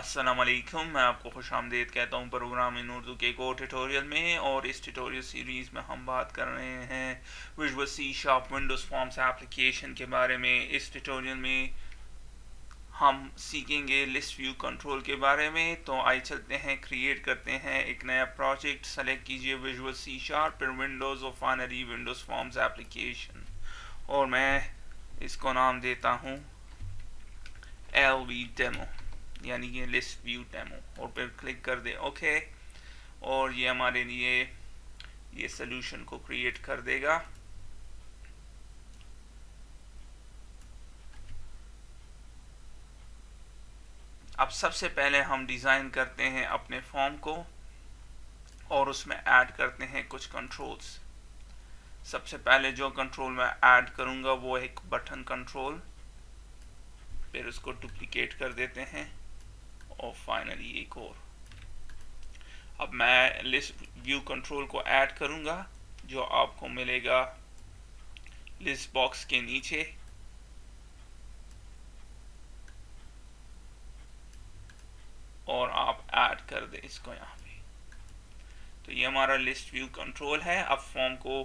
अस्सलाम वालेकुम। मैं आपको खुशामदीद कहता हूँ प्रोग्राम इन उर्दू के एक और ट्यूटोरियल में। और इस ट्यूटोरियल सीरीज़ में हम बात कर रहे हैं visual C sharp Windows forms application के बारे में। इस ट्यूटोरियल में हम सीखेंगे लिस्ट व्यू कंट्रोल के बारे में। तो आइए चलते हैं, क्रिएट करते हैं एक नया प्रोजेक्ट। सेलेक्ट कीजिए विजुअल सी शार्प, फिर विंडोज़ और फाइनली विंडोज़ फॉर्म्स एप्लीकेशन। और मैं इसको नाम देता हूँ LV डेमो, यानी कि लिस्ट व्यू डेमो। और फिर क्लिक कर दे ओके। और ये हमारे लिए ये सोल्यूशन को क्रिएट कर देगा। अब सबसे पहले हम डिज़ाइन करते हैं अपने फॉर्म को और उसमें ऐड करते हैं कुछ कंट्रोल्स। सबसे पहले जो कंट्रोल मैं ऐड करूँगा वो एक बटन कंट्रोल, फिर उसको डुप्लीकेट कर देते हैं और फाइनली एक और। अब मैं लिस्ट व्यू कंट्रोल को ऐड करूँगा जो आपको मिलेगा लिस्ट बॉक्स के नीचे। और आप ऐड कर दें इसको यहाँ पे। तो ये हमारा लिस्ट व्यू कंट्रोल है। अब फॉर्म को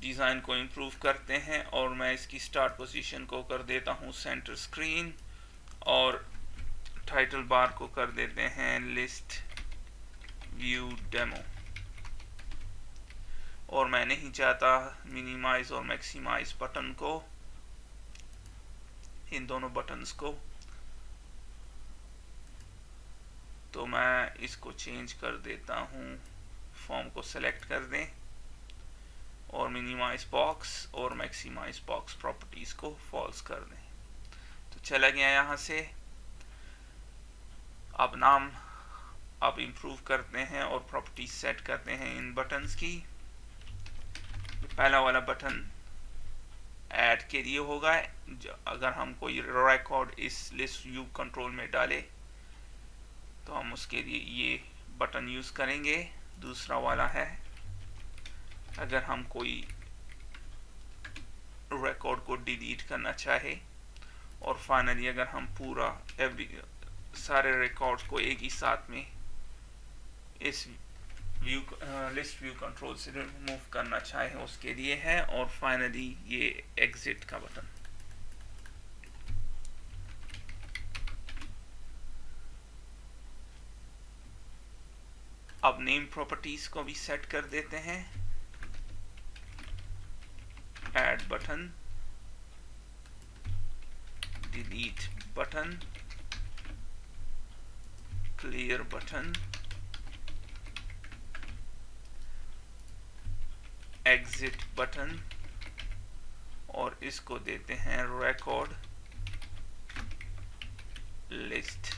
डिज़ाइन को इम्प्रूव करते हैं और मैं इसकी स्टार्ट पोजीशन को कर देता हूँ सेंटर स्क्रीन और टाइटल बार को कर देते हैं लिस्ट व्यू डेमो। और मैं नहीं चाहता मिनिमाइज और मैक्सिमाइज बटन को, इन दोनों बटन्स को, तो मैं इसको चेंज कर देता हूँ। फॉर्म को सेलेक्ट कर दें और मिनिमाइज बॉक्स और मैक्सिमाइज बॉक्स प्रॉपर्टीज को फॉल्स कर दें। तो चला गया यहाँ से। अब नाम अब इम्प्रूव करते हैं और प्रॉपर्टीज सेट करते हैं इन बटन्स की। पहला वाला बटन ऐड के लिए होगा। अगर हम कोई रिकॉर्ड इस लिस्ट व्यू कंट्रोल में डाले तो हम उसके लिए ये बटन यूज करेंगे। दूसरा वाला है अगर हम कोई रिकॉर्ड को डिलीट करना चाहे। और फाइनली अगर हम पूरा सारे रिकॉर्ड्स को एक ही साथ में इस लिस्ट व्यू कंट्रोल से रिमूव करना चाहे उसके लिए है। और फाइनली ये एग्जिट का बटन। अब नेम प्रॉपर्टीज को भी सेट कर देते हैं। Add button, delete button, clear button, exit button और इसको देते हैं रिकॉर्ड लिस्ट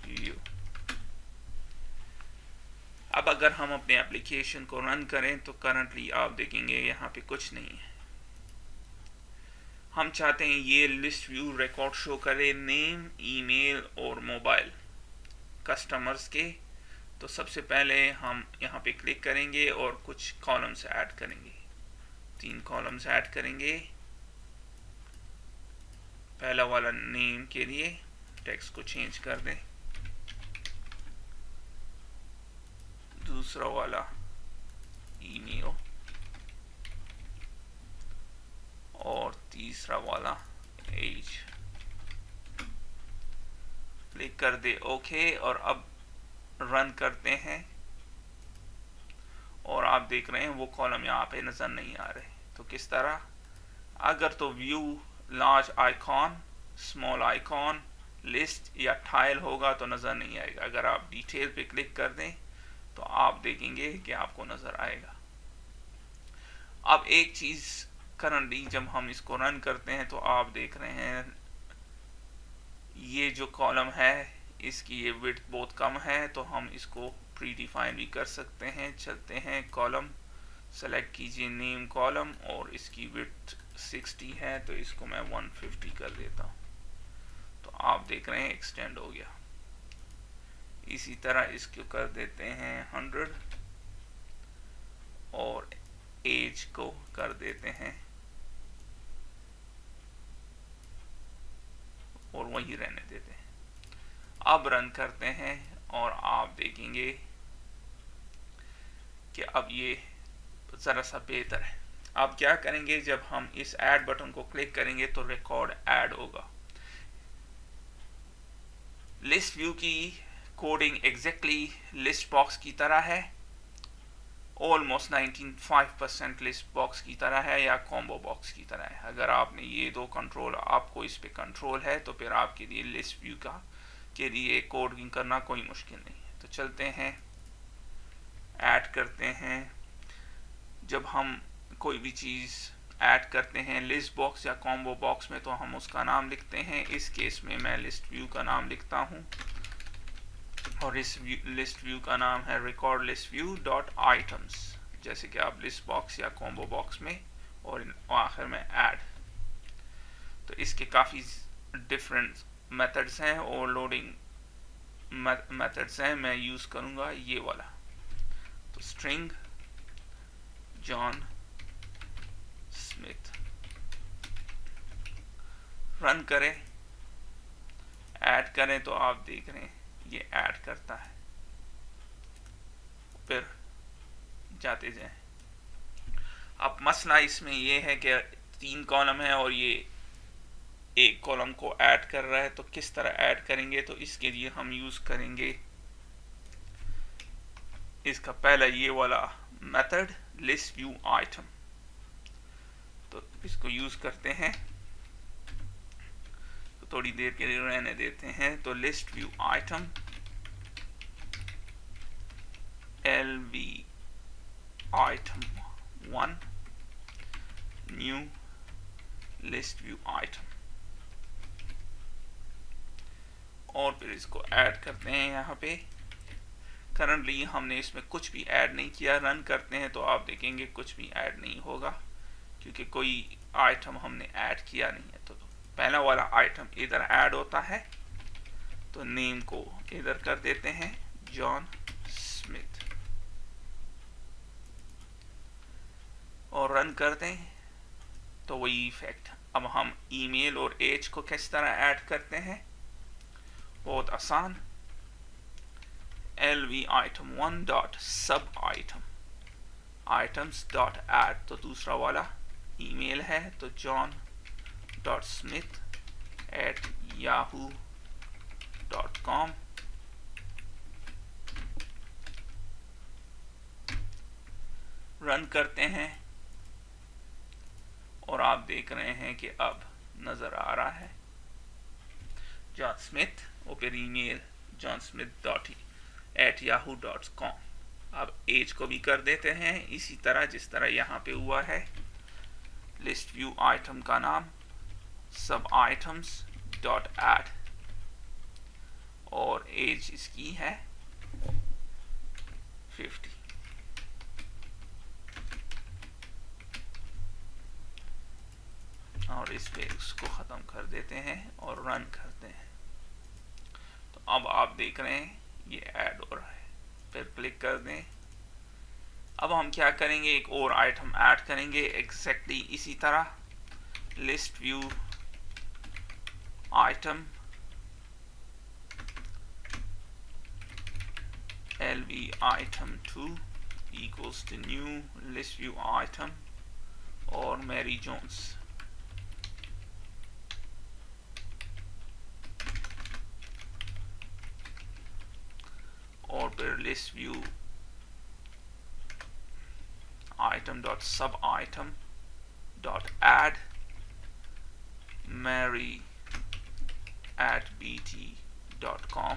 व्यू। अब अगर हम अपने एप्लीकेशन को रन करें तो करंटली आप देखेंगे यहाँ पे कुछ नहीं है। हम चाहते हैं ये लिस्ट व्यू रिकॉर्ड शो करे नेम, ईमेल और मोबाइल कस्टमर्स के। तो सबसे पहले हम यहाँ पे क्लिक करेंगे और कुछ कॉलम्स ऐड करेंगे। 3 कॉलम्स ऐड करेंगे। पहला वाला नेम के लिए टेक्स्ट को चेंज कर दें। दूसरा वाला ईमेल और तीसरा वाला एज। क्लिक कर दे ओके। और अब रन करते हैं और आप देख रहे हैं वो कॉलम यहाँ पे नजर नहीं आ रहे। तो किस तरह? अगर तो view large icon, small icon, list या टाइल होगा तो नजर नहीं आएगा। अगर आप डिटेल पे क्लिक कर दें तो आप देखेंगे कि आपको नजर आएगा। अब एक चीज करंटली जब हम इसको रन करते हैं तो आप देख रहे हैं ये जो कॉलम है इसकी ये विड्थ बहुत कम है। तो हम इसको प्री डिफाइन भी कर सकते हैं। चलते हैं कॉलम, सेलेक्ट कीजिए नेम कॉलम और इसकी विड्थ 60 है तो इसको मैं 150 कर देता हूँ। तो आप देख रहे हैं एक्सटेंड हो गया। इसी तरह इसको कर देते हैं 100 और एज को कर देते हैं और वही रहने देते हैं। अब रन करते हैं और आप देखेंगे कि अब ये ज़रा सा बेहतर है। अब क्या करेंगे, जब हम इस ऐड बटन को क्लिक करेंगे तो रिकॉर्ड ऐड होगा। लिस्ट व्यू की कोडिंग एग्जैक्टली लिस्ट बॉक्स की तरह है, ऑलमोस्ट 95% लिस्ट बॉक्स की तरह है या कॉम्बो बॉक्स की तरह है। अगर आपने ये दो कंट्रोल, आपको इस पे कंट्रोल है, तो फिर आपके लिए लिस्ट व्यू का के लिए कोडिंग करना कोई मुश्किल नहीं है। तो चलते हैं, ऐड करते हैं। जब हम कोई भी चीज़ ऐड करते हैं लिस्ट बॉक्स या कॉम्बो बॉक्स में, तो हम उसका नाम लिखते हैं। इस केस में मैं लिस्ट व्यू का नाम लिखता हूँ और इस लिस्ट व्यू का नाम है record list view dot items, जैसे कि आप लिस्ट बॉक्स या कॉम्बो बॉक्स में, और आखिर में ऐड। तो इसके काफ़ी डिफरेंट मेथड्स हैं और लोडिंग मेथड्स हैं। मैं यूज़ करूँगा ये वाला। तो स्ट्रिंग जॉन स्मिथ, रन करें, ऐड करें, तो आप देख रहे हैं ये ऐड करता है। फिर जाते जाएं। अब मसला इसमें ये है कि 3 कॉलम है और ये एक कॉलम को ऐड कर रहा है, तो किस तरह ऐड करेंगे? तो इसके लिए हम यूज़ करेंगे इसका पहला ये वाला मेथड लिस्ट व्यू आइटम। तो इसको यूज़ करते हैं, तो थोड़ी देर के लिए रहने देते हैं। तो list view item LV item 1 new list view item, और फिर इसको ऐड करते हैं। यहाँ पे करंटली हमने इसमें कुछ भी ऐड नहीं किया। रन करते हैं तो आप देखेंगे कुछ भी ऐड नहीं होगा, क्योंकि कोई आइटम हमने ऐड किया नहीं है। तो पहला वाला आइटम इधर ऐड होता है, तो नेम को इधर कर देते हैं जॉन स्मिथ, और रन करते हैं तो वही इफेक्ट। अब हम ईमेल और एज को किस तरह ऐड करते हैं? बहुत आसान। LV item 1 डॉट सब आइटम आइटम्स डॉट ऐड, तो दूसरा वाला ईमेल है, तो John dot Smith @yahoo.com। Run करते हैं और आप देख रहे हैं कि अब नजर आ रहा है जॉन स्मिथ और फिर ईमेल johnsmith.yahoo.com। अब एज को भी कर देते हैं इसी तरह जिस तरह यहाँ पे हुआ है। लिस्ट व्यू आइटम का नाम सब आइटम्स डॉट ऐड, और एज इसकी है 50। और इस पे इसको ख़त्म कर देते हैं और रन करते हैं। तो अब आप देख रहे हैं ये ऐड हो रहा है। फिर क्लिक कर दें। अब हम क्या करेंगे, एक और आइटम ऐड करेंगे एग्जैक्टली इसी तरह। List view item LV item 2 equals to new list view item और मैरी जोन्स, और फिर लिस्ट व्यू आइटम डॉट सब आइटम डॉट ऐड mary@bt.com,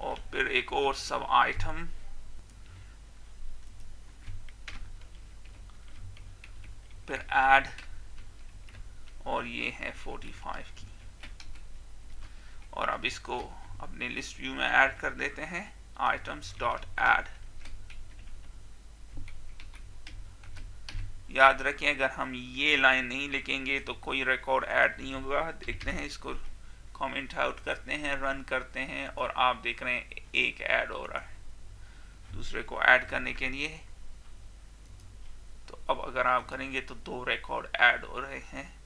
और फिर एक और सब आइटम, फिर ऐड, और ये है 45 की। और अब इसको अपने लिस्ट व्यू में ऐड कर देते हैं आइटम्स डॉट ऐड। याद रखें अगर हम ये लाइन नहीं लिखेंगे तो कोई रिकॉर्ड ऐड नहीं होगा। देखते हैं, इसको कमेंट आउट करते हैं, रन करते हैं, और आप देख रहे हैं एक ऐड हो रहा है दूसरे को ऐड करने के लिए। तो अब अगर आप करेंगे तो 2 रिकॉर्ड ऐड हो रहे हैं।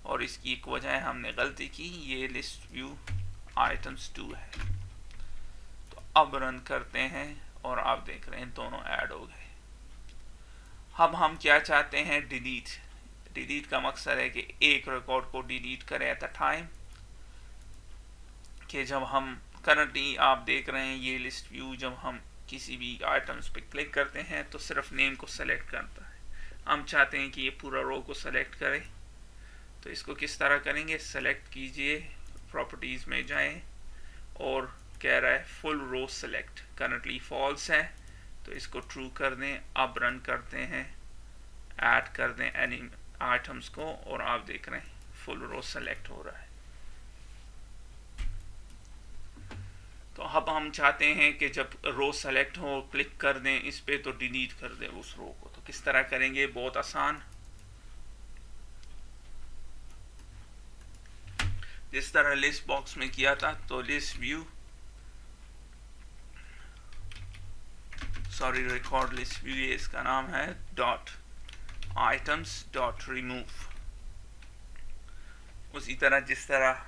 और इसकी एक वजह है हमने गलती की, ये लिस्ट व्यू आइटम्स 2 है। तो अब रन करते हैं और आप देख रहे हैं दोनों ऐड हो गए। अब हम क्या चाहते हैं, डिलीट का मकसद है कि एक रिकॉर्ड को डिलीट करें एट अ टाइम, कि जब हम करंटली आप देख रहे हैं ये लिस्ट व्यू, जब हम किसी भी आइटम्स पे क्लिक करते हैं तो सिर्फ नेम को सेलेक्ट करता है। हम चाहते हैं कि ये पूरा रो को सेलेक्ट करे, तो इसको किस तरह करेंगे, सेलेक्ट कीजिए, प्रॉपर्टीज में जाएं और कह रहा है फुल रो सेलेक्ट, करंटली फॉल्स है तो इसको ट्रू कर दें। अब रन करते हैं, ऐड कर दें एनी आइटम्स को और आप देख रहे हैं फुल रो सेलेक्ट हो रहा है। तो अब हम चाहते हैं कि जब रो सेलेक्ट हो क्लिक कर दें इस पे तो डिलीट कर दें उस रो को। तो किस तरह करेंगे, बहुत आसान, जिस तरह लिस्ट बॉक्स में किया था। तो list view record list view, ये इसका नाम है, डॉट आइटम्स डॉट रिमूव। उसी तरह जिस तरह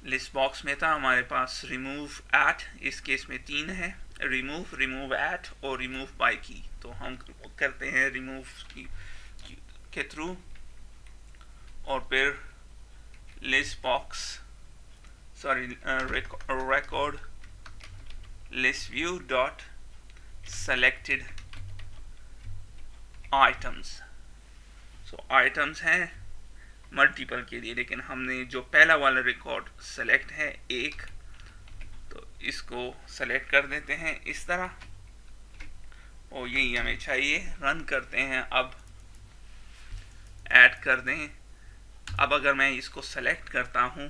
लिस्ट बॉक्स में था हमारे पास रिमूव एट, इस केस में 3 है, रिमूव एट और रिमूव बाय की। तो हम करते हैं रिमूव के थ्रू और फिर list box record list view dot selected items. So items हैं मल्टीपल के लिए, लेकिन हमने जो पहला वाला रिकॉर्ड सेलेक्ट है एक, तो इसको सेलेक्ट कर देते हैं इस तरह, और यही हमें चाहिए। रन करते हैं, अब ऐड कर दें। अब अगर मैं इसको सेलेक्ट करता हूं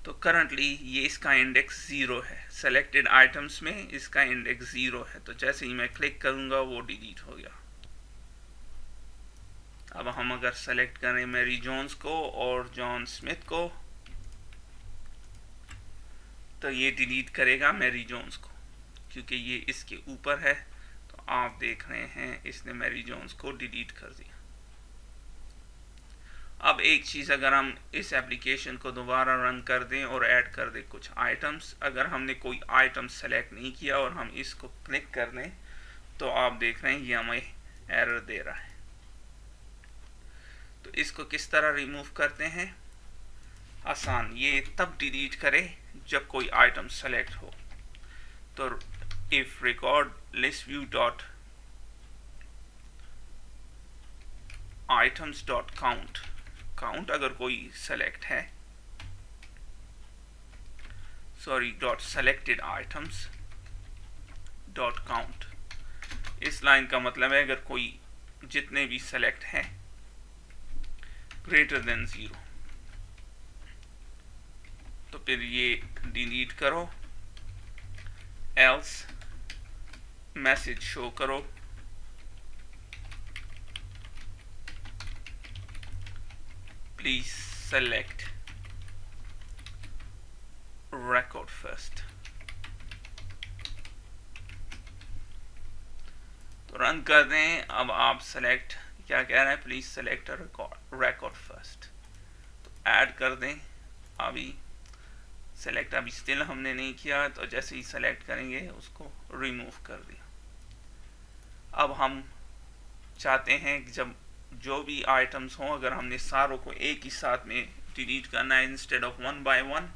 तो करंटली ये इसका इंडेक्स 0 है, सेलेक्टेड आइटम्स में इसका इंडेक्स 0 है। तो जैसे ही मैं क्लिक करूंगा वो डिलीट हो गया। अब हम अगर सेलेक्ट करें मैरी जोन्स को और जॉन स्मिथ को तो ये डिलीट करेगा मैरी जोन्स को, क्योंकि ये इसके ऊपर है। तो आप देख रहे हैं इसने मैरी जोन्स को डिलीट कर दिया। अब एक चीज़, अगर हम इस एप्लीकेशन को दोबारा रन कर दें और ऐड कर दें कुछ आइटम्स, अगर हमने कोई आइटम सेलेक्ट नहीं किया और हम इसको क्लिक कर दें तो आप देख रहे हैं ये हमें एरर दे रहा है। तो इसको किस तरह रिमूव करते हैं, आसान, ये तब डिलीट करें जब कोई आइटम सेलेक्ट हो। तो if record list view dot items dot count, count अगर कोई सेलेक्ट है, dot selected items dot count, इस लाइन का मतलब है अगर कोई जितने भी सेलेक्ट हैं ग्रेटर देन 0 तो फिर ये डिलीट करो, एल्स मैसेज शो करो प्लीज सेलेक्ट record first। तो रन कर दें। अब आप सेलेक्ट, क्या कह रहा है, प्लीज सेलेक्ट record first। तो ऐड कर दें। अभी सेलेक्ट अभी स्टिल हमने नहीं किया, तो जैसे ही सेलेक्ट करेंगे उसको रिमूव कर दिया। अब हम चाहते हैं कि जब जो भी आइटम्स हों, अगर हमने सारों को एक ही साथ में डिलीट करना है इंस्टेड ऑफ 1 by 1,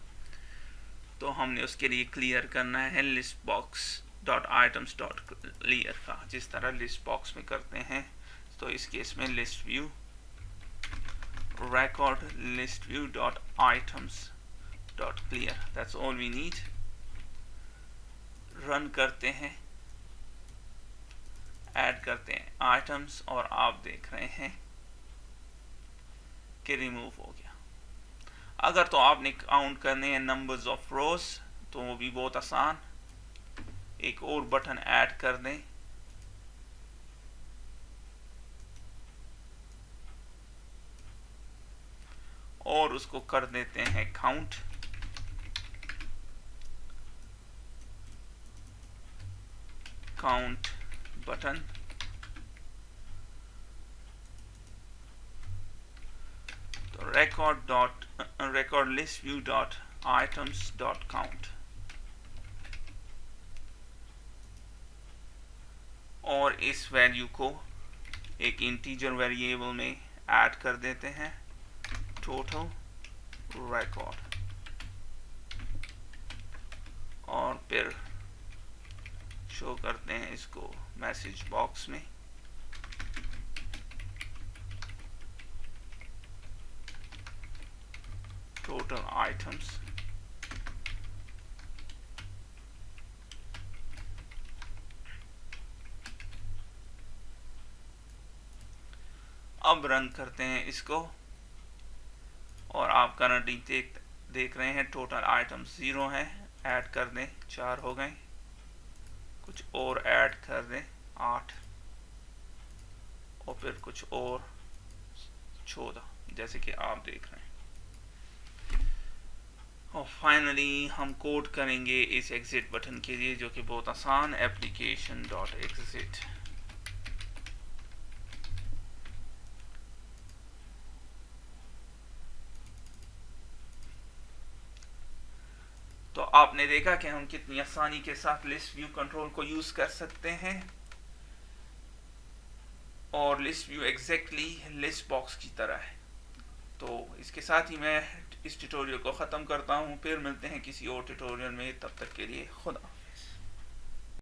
तो हमने उसके लिए क्लियर करना है list box dot items dot clear का, जिस तरह लिस्ट बॉक्स में करते हैं। तो इस केस में list view record list view dot items dot clear, that's all we need। Run करते हैं, ऐड करते हैं आइटम्स और आप देख रहे हैं कि रिमूव हो गया। अगर तो आपने काउंट करने हैं नंबर्स ऑफ रोज तो वो भी बहुत आसान, एक और बटन ऐड कर दें, और उसको कर देते हैं count. Count button, record list view dot items dot count, और इस वैल्यू को एक इंटीजर वेरिएबल में ऐड कर देते हैं, टोटल रिकॉर्ड, और फिर शो करते हैं इसको मैसेज बॉक्स में। टोटल आइटम्स, अब रन करते हैं इसको, और आप करंटली देख रहे हैं टोटल आइटम्स 0 है। ऐड कर दें, 4 हो गए, कुछ और ऐड कर दें 8, और फिर कुछ और 14, जैसे कि आप देख रहे हैं। और फाइनली हम कोड करेंगे इस एग्जिट बटन के लिए, जो कि बहुत आसान, एप्लीकेशन डॉट एग्जिट। तो आपने देखा कि हम कितनी आसानी के साथ लिस्ट व्यू कंट्रोल को यूज कर सकते हैं, और list view exactly list box की तरह है। तो इसके साथ ही मैं इस ट्यूटोरियल को ख़त्म करता हूँ, फिर मिलते हैं किसी और ट्यूटोरियल में, तब तक के लिए खुदा।